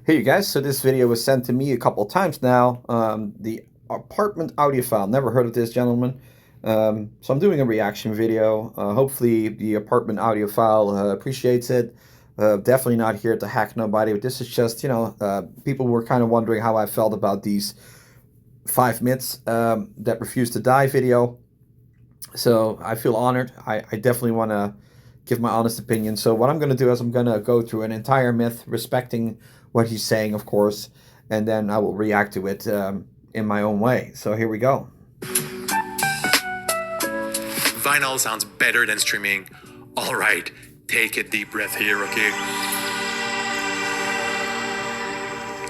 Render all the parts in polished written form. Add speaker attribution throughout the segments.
Speaker 1: Hey you guys, so this video was sent to me a couple times now. The apartment audiophile, never heard of this gentleman. So I'm doing a reaction video. Hopefully the apartment audiophile appreciates it. Definitely not here to hack nobody, but this is just, people were kind of wondering how I felt about these 5 minutes that refused to die video. So I feel honored. I definitely want to give my honest opinion. So what I'm going to do is I'm going to go through an entire myth, respecting what he's saying, of course, and then I will react to it in my own way. So here we go.
Speaker 2: Vinyl sounds better than streaming. All right, take a deep breath here, okay?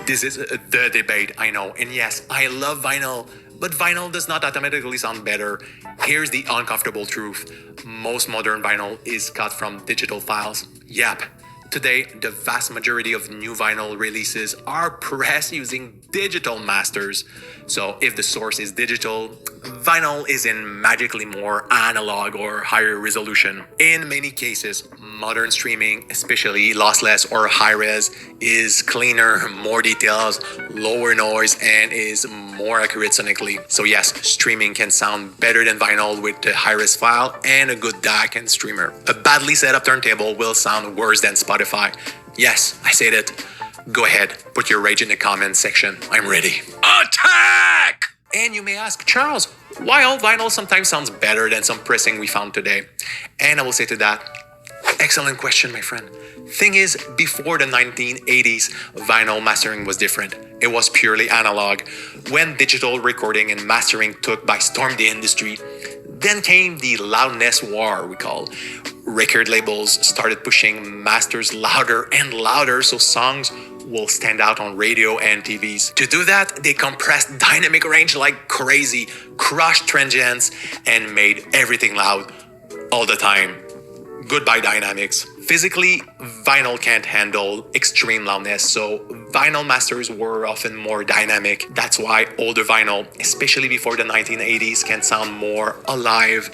Speaker 2: This is the debate, I know. And yes, I love vinyl, but vinyl does not automatically sound better. Here's the uncomfortable truth. Most modern vinyl is cut from digital files. Yep. Today, the vast majority of new vinyl releases are pressed using digital masters. So if the source is digital, vinyl is in magically more analog or higher resolution. In many cases, modern streaming, especially lossless or high-res, is cleaner, more details, lower noise, and is more accurate sonically. So yes, streaming can sound better than vinyl with the high-res file and a good DAC and streamer. A badly set up turntable will sound worse than Spotify. Yes, I said it. Go ahead, put your rage in the comments section. I'm ready. Attack! And you may ask, Charles, why all vinyl sometimes sounds better than some pressing we found today? And I will say to that, excellent question, my friend. Thing is, before the 1980s, vinyl mastering was different. It was purely analog. When digital recording and mastering took by storm the industry, then came the loudness war, we call. Record labels started pushing masters louder and louder so songs will stand out on radio and TVs. To do that, they compressed dynamic range like crazy, crushed transients, and made everything loud all the time. Goodbye dynamics. Physically, vinyl can't handle extreme loudness, so vinyl masters were often more dynamic. That's why older vinyl, especially before the 1980s, can sound more alive.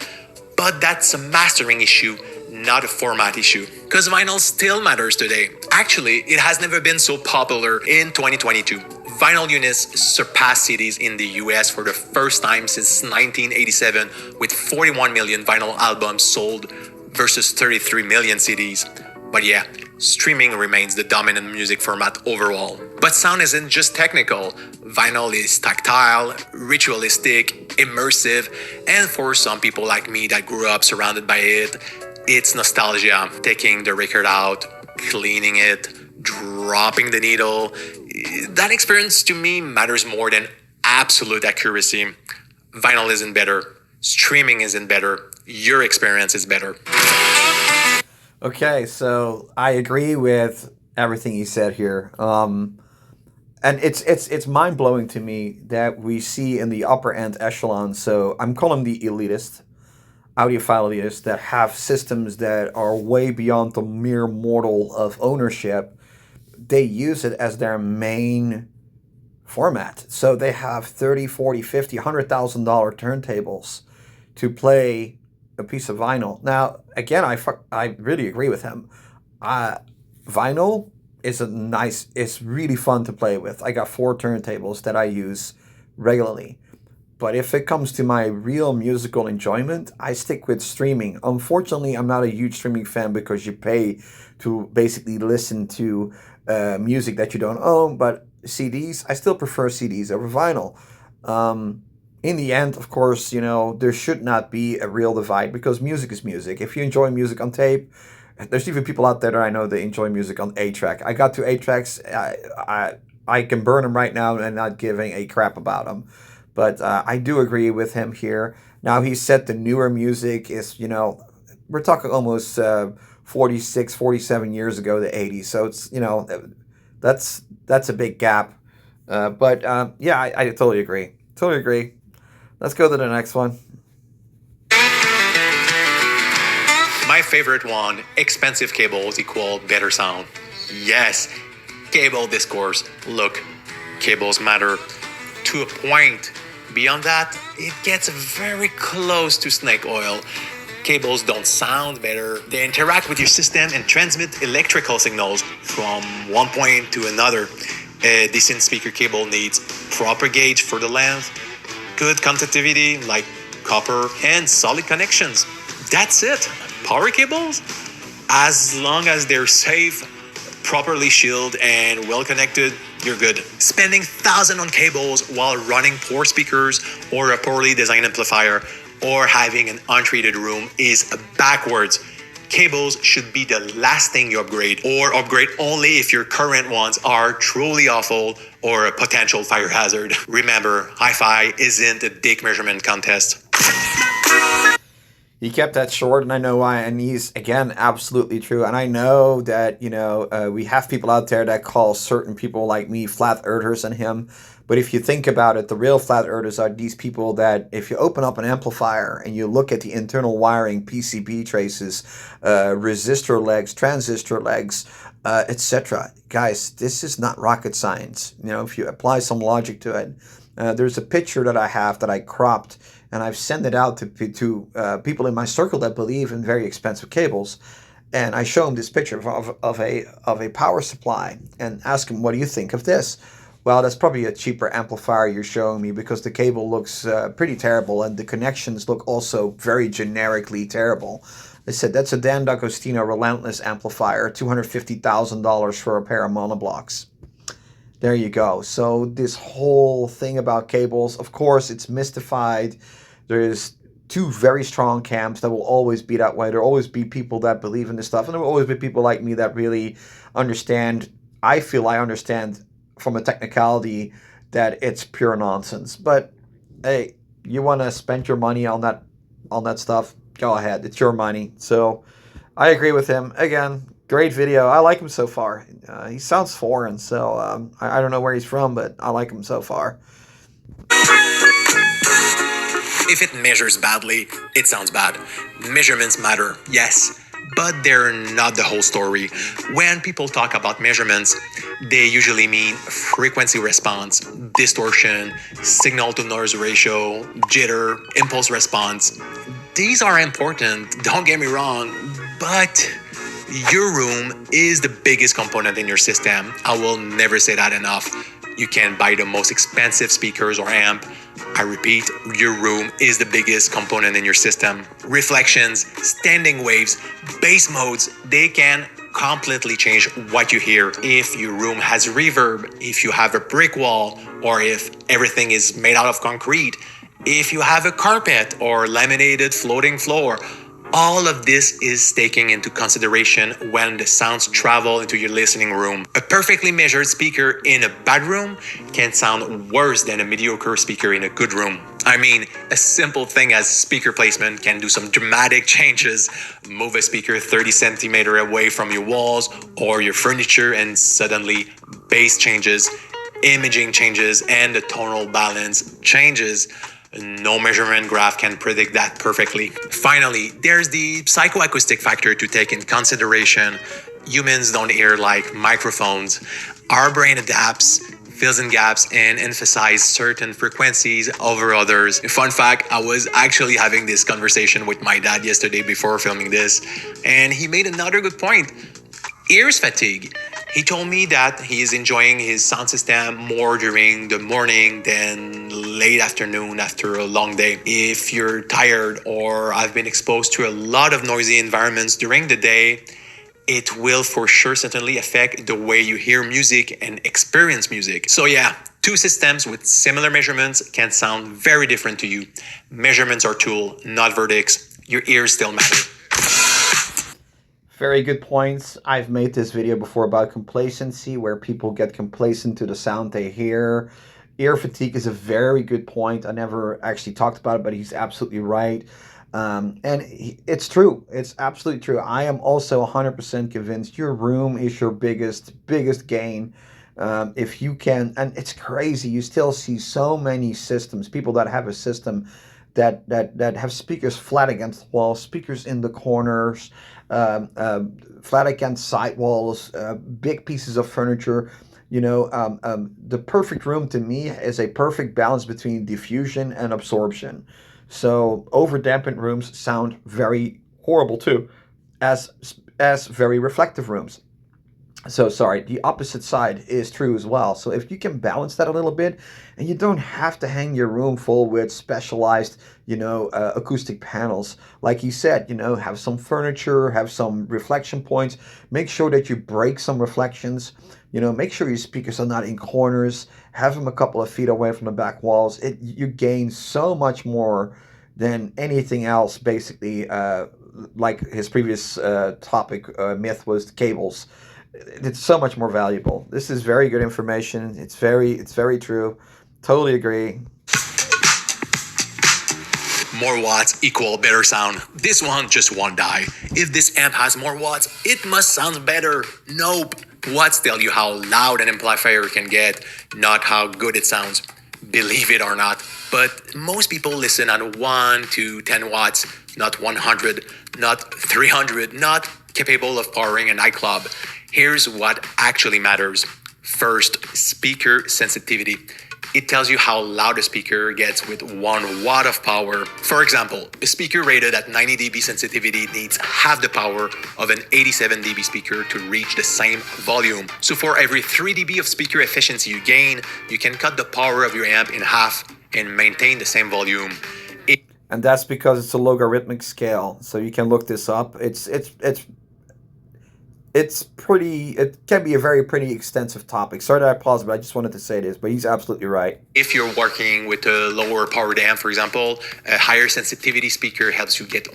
Speaker 2: But that's a mastering issue, not a format issue. Because vinyl still matters today. Actually, it has never been so popular in 2022. Vinyl units surpassed CDs in the US for the first time since 1987, with 41 million vinyl albums sold versus 33 million CDs. But yeah, streaming remains the dominant music format overall. But sound isn't just technical. Vinyl is tactile, ritualistic, immersive, and for some people like me that grew up surrounded by it, it's nostalgia. Taking the record out, cleaning it, dropping the needle. That experience to me matters more than absolute accuracy. Vinyl isn't better. Streaming isn't better. Your experience is better.
Speaker 1: Okay, so I agree with everything he said here. And it's mind-blowing to me that we see in the upper end echelon, so I'm calling the elitist, audiophile elitists, that have systems that are way beyond the mere mortal of ownership. They use it as their main format. So they have 30, 40, 50, $100,000 turntables to play a piece of vinyl. Now, again, I really agree with him. Vinyl is it's really fun to play with. I got 4 turntables that I use regularly. But if it comes to my real musical enjoyment, I stick with streaming. Unfortunately, I'm not a huge streaming fan because you pay to basically listen to music that you don't own. But CDs, I still prefer CDs over vinyl. In the end, of course, there should not be a real divide because music is music. If you enjoy music on tape, there's even people out there that I know that enjoy music on 8-track. I got 2 8-tracks. I can burn them right now and not giving a crap about them. But I do agree with him here. Now, he said the newer music is, we're talking almost 46, 47 years ago, the 80s. So it's, that's a big gap. Yeah, I totally agree. Totally agree. Let's go to the next one.
Speaker 2: My favorite one, expensive cables equal better sound. Yes, cable discourse. Look, cables matter to a point. Beyond that, it gets very close to snake oil. Cables don't sound better. They interact with your system and transmit electrical signals from one point to another. A decent speaker cable needs proper gauge for the length, good conductivity like copper, and solid connections. That's it. Power cables, as long as they're safe, properly shielded, and well connected, you're good. Spending thousands on cables while running poor speakers or a poorly designed amplifier or having an untreated room is backwards. Cables should be the last thing you upgrade, or upgrade only if your current ones are truly awful or a potential fire hazard. Remember, hi-fi isn't a dick measurement contest.
Speaker 1: He kept that short, and I know why. And he's, again, absolutely true. And I know that, we have people out there that call certain people like me flat earthers and him. But if you think about it, the real flat earthers are these people that if you open up an amplifier and you look at the internal wiring, PCB traces, resistor legs, transistor legs, etc. Guys, this is not rocket science. If you apply some logic to it, there's a picture that I have that I cropped, and I've sent it out to people in my circle that believe in very expensive cables. And I show them this picture of a power supply and ask them, what do you think of this? Well, that's probably a cheaper amplifier you're showing me, because the cable looks pretty terrible and the connections look also very generically terrible. I said, that's a Dan D'Agostino Relentless amplifier, $250,000 for a pair of monoblocks. There you go. So this whole thing about cables, of course, it's mystified. There's two very strong camps that will always be that way. There will always be people that believe in this stuff, and there will always be people like me that really understand. I feel I understand from a technicality that it's pure nonsense. But hey, you want to spend your money on that stuff, go ahead. It's your money. So I agree with him. Again, great video. I like him so far. He sounds foreign, so I don't know where he's from, but I like him so far.
Speaker 2: If it measures badly, it sounds bad. Measurements matter, yes, but they're not the whole story. When people talk about measurements, they usually mean frequency response, distortion, signal to noise ratio, jitter, impulse response. These are important, don't get me wrong, but your room is the biggest component in your system. I will never say that enough. You can buy the most expensive speakers or amp. I repeat, your room is the biggest component in your system. Reflections, standing waves, bass modes, they can completely change what you hear. If your room has reverb, if you have a brick wall, or if everything is made out of concrete, if you have a carpet or laminated floating floor, all of this is taken into consideration when the sounds travel into your listening room. A perfectly measured speaker in a bad room can sound worse than a mediocre speaker in a good room. I mean, a simple thing as speaker placement can do some dramatic changes. Move a speaker 30 centimeters away from your walls or your furniture and suddenly bass changes, imaging changes, and the tonal balance changes. No measurement graph can predict that perfectly. Finally, there's the psychoacoustic factor to take in consideration. Humans don't hear like microphones. Our brain adapts, fills in gaps, and emphasizes certain frequencies over others. Fun fact, I was actually having this conversation with my dad yesterday before filming this, and he made another good point. Ears fatigue. He told me that he is enjoying his sound system more during the morning than late afternoon after a long day. If you're tired or have been exposed to a lot of noisy environments during the day, it will for sure certainly affect the way you hear music and experience music. So yeah, two systems with similar measurements can sound very different to you. Measurements are tool, not verdicts. Your ears still matter.
Speaker 1: Very good points. I've made this video before about complacency, where people get complacent to the sound they hear. Ear fatigue is a very good point. I never actually talked about it, but he's absolutely right. It's true. It's absolutely true. I am also 100% convinced your room is your biggest gain. If you can, and it's crazy, you still see so many systems, people that have a system that have speakers flat against the wall, speakers in the corners, flat against side walls, big pieces of furniture. The perfect room to me is a perfect balance between diffusion and absorption. So over-dampened rooms sound very horrible too, as very reflective rooms. So sorry, the opposite side is true as well. So if you can balance that a little bit, and you don't have to hang your room full with specialized, acoustic panels, like you said, have some furniture, have some reflection points. Make sure that you break some reflections. Make sure your speakers are not in corners. Have them a couple of feet away from the back walls. You gain so much more than anything else. Basically, like his previous topic myth was cables. It's so much more valuable. This is very good information. It's very true. Totally agree.
Speaker 2: More watts equal better sound. This one just won't die. If this amp has more watts, it must sound better. Nope. Watts tell you how loud an amplifier can get, not how good it sounds. Believe it or not. But most people listen at 1 to 10 watts, not 100, not 300, not capable of powering a nightclub. Here's what actually matters. First, speaker sensitivity. It tells you how loud a speaker gets with 1 watt of power. For example, a speaker rated at 90 dB sensitivity needs half the power of an 87 dB speaker to reach the same volume. So for every 3 dB of speaker efficiency you gain, you can cut the power of your amp in half and maintain the same volume.
Speaker 1: And that's because it's a logarithmic scale. So you can look this up. It can be a very pretty extensive topic. Sorry that I paused, but I just wanted to say this, but he's absolutely right.
Speaker 2: If you're working with a lower powered amp, for example, a higher sensitivity speaker helps you get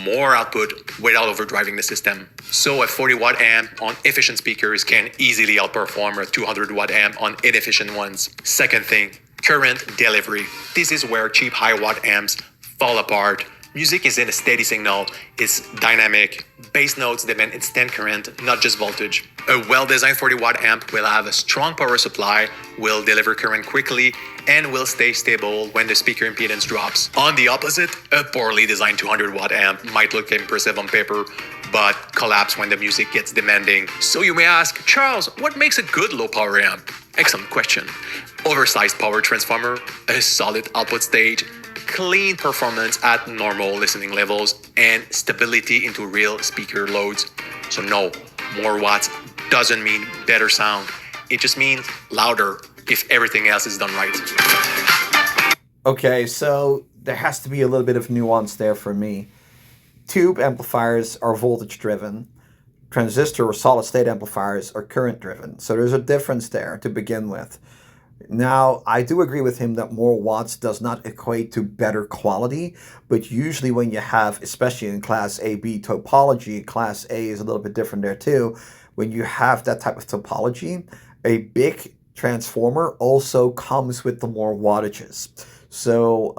Speaker 2: more output without overdriving the system. So a 40 watt amp on efficient speakers can easily outperform a 200 watt amp on inefficient ones. Second thing, current delivery. This is where cheap high watt amps fall apart. Music isn't a steady signal, it's dynamic. Bass notes demand instant current, not just voltage. A well-designed 40-watt amp will have a strong power supply, will deliver current quickly, and will stay stable when the speaker impedance drops. On the opposite, a poorly designed 200-watt amp might look impressive on paper, but collapse when the music gets demanding. So you may ask, Charles, what makes a good low-power amp? Excellent question. Oversized power transformer, a solid output stage, clean performance at normal listening levels, and stability into real speaker loads. So no, more watts doesn't mean better sound. It just means louder if everything else is done right.
Speaker 1: Okay, so there has to be a little bit of nuance there for me. Tube amplifiers are voltage driven. Transistor or solid state amplifiers are current driven. So there's a difference there to begin with. Now, I do agree with him that more watts does not equate to better quality, but usually when you have, especially in Class AB topology, Class A is a little bit different there too, when you have that type of topology, a big transformer also comes with the more wattages. So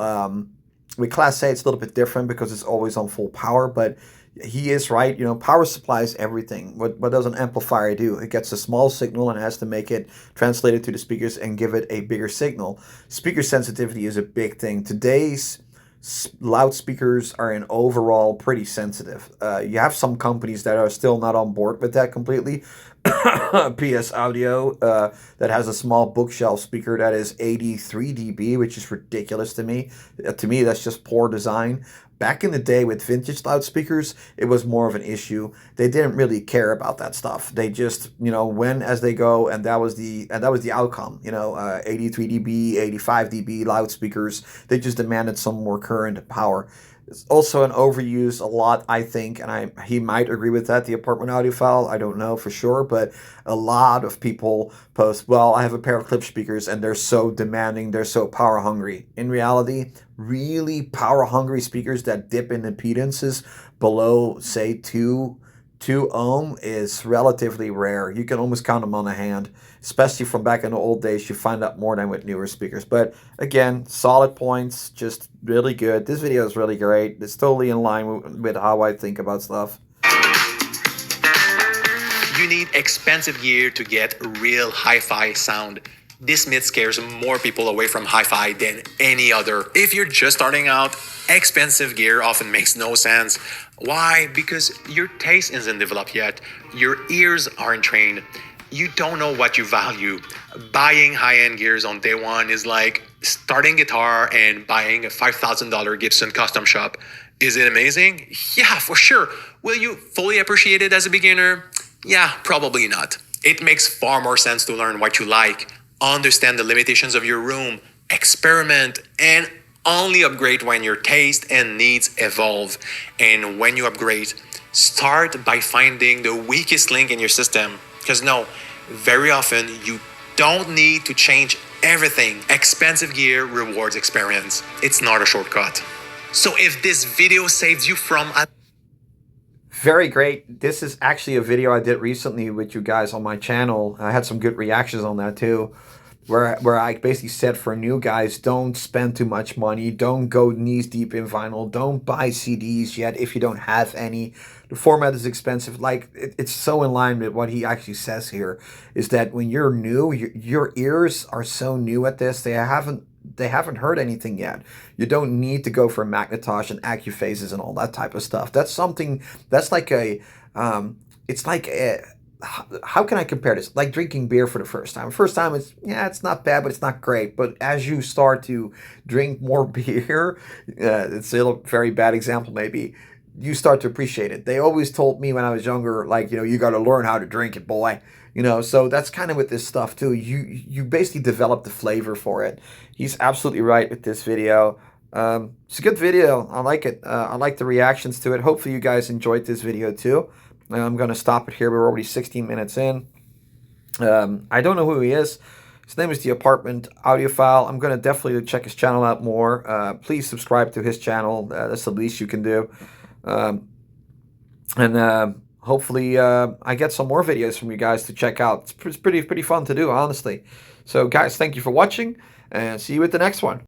Speaker 1: with Class A, it's a little bit different because it's always on full power, but he is right. Power supplies everything. What does an amplifier do? It gets a small signal and has to make it translate it to the speakers and give it a bigger signal. Speaker sensitivity is a big thing. Today's loudspeakers are in overall pretty sensitive. You have some companies that are still not on board with that completely. PS Audio that has a small bookshelf speaker that is 83 dB, which is ridiculous to me. To me, that's just poor design. Back in the day with vintage loudspeakers, it was more of an issue. They didn't really care about that stuff. They just, went as they go, and that was the outcome. 83 dB, 85 dB loudspeakers. They just demanded some more current power. It's also an overuse a lot, I think, and he might agree with that, the apartment audiophile. I don't know for sure, but a lot of people post, well, I have a pair of clip speakers and they're so demanding, they're so power hungry. In reality, really power hungry speakers that dip in impedances below, say, 2 ohm is relatively rare. You can almost count them on a hand, especially from back in the old days. You find that more than with newer speakers. But again, solid points, just really good. This video is really great. It's totally in line with how I think about stuff.
Speaker 2: You need expensive gear to get real hi-fi sound. This myth scares more people away from hi-fi than any other. If you're just starting out, expensive gear often makes no sense. Why? Because your taste isn't developed yet. Your ears aren't trained. You don't know what you value. Buying high-end gears on day one is like starting guitar and buying a $5,000 Gibson custom shop. Is it amazing? Yeah, for sure. Will you fully appreciate it as a beginner? Yeah, probably not. It makes far more sense to learn what you like, understand the limitations of your room, experiment, and only upgrade when your taste and needs evolve. And when you upgrade, start by finding the weakest link in your system. Because no, very often you don't need to change everything. Expensive gear rewards experience. It's not a shortcut. So if this video saved you from a
Speaker 1: Very great. This is actually a video I did recently with you guys on my channel. I had some good reactions on that too, where I basically said for new guys, don't spend too much money, don't go knees deep in vinyl, don't buy CDs yet if you don't have any. The format is expensive. Like it's so in line with what he actually says here, is that when you're new, your ears are so new at this, they haven't heard anything yet. You don't need to go for magnetosh and acuphases and all that type of stuff. That's something that's like it's like how can I compare this? Like drinking beer for the first time. First time, it's not bad, but it's not great. But as you start to drink more beer, it's a very bad example maybe, you start to appreciate it. They always told me when I was younger, like, you got to learn how to drink it, boy. So that's kind of with this stuff too. You basically develop the flavor for it. He's absolutely right with this video. It's a good video. I like it. I like the reactions to it. Hopefully you guys enjoyed this video too. I'm going to stop it here. We're already 16 minutes in. I don't know who he is. His name is TheApartmentAudiophile. I'm going to definitely check his channel out more. Please subscribe to his channel. That's the least you can do. Hopefully I get some more videos from you guys to check out. It's pretty fun to do, honestly. So guys, thank you for watching, and see you at the next one.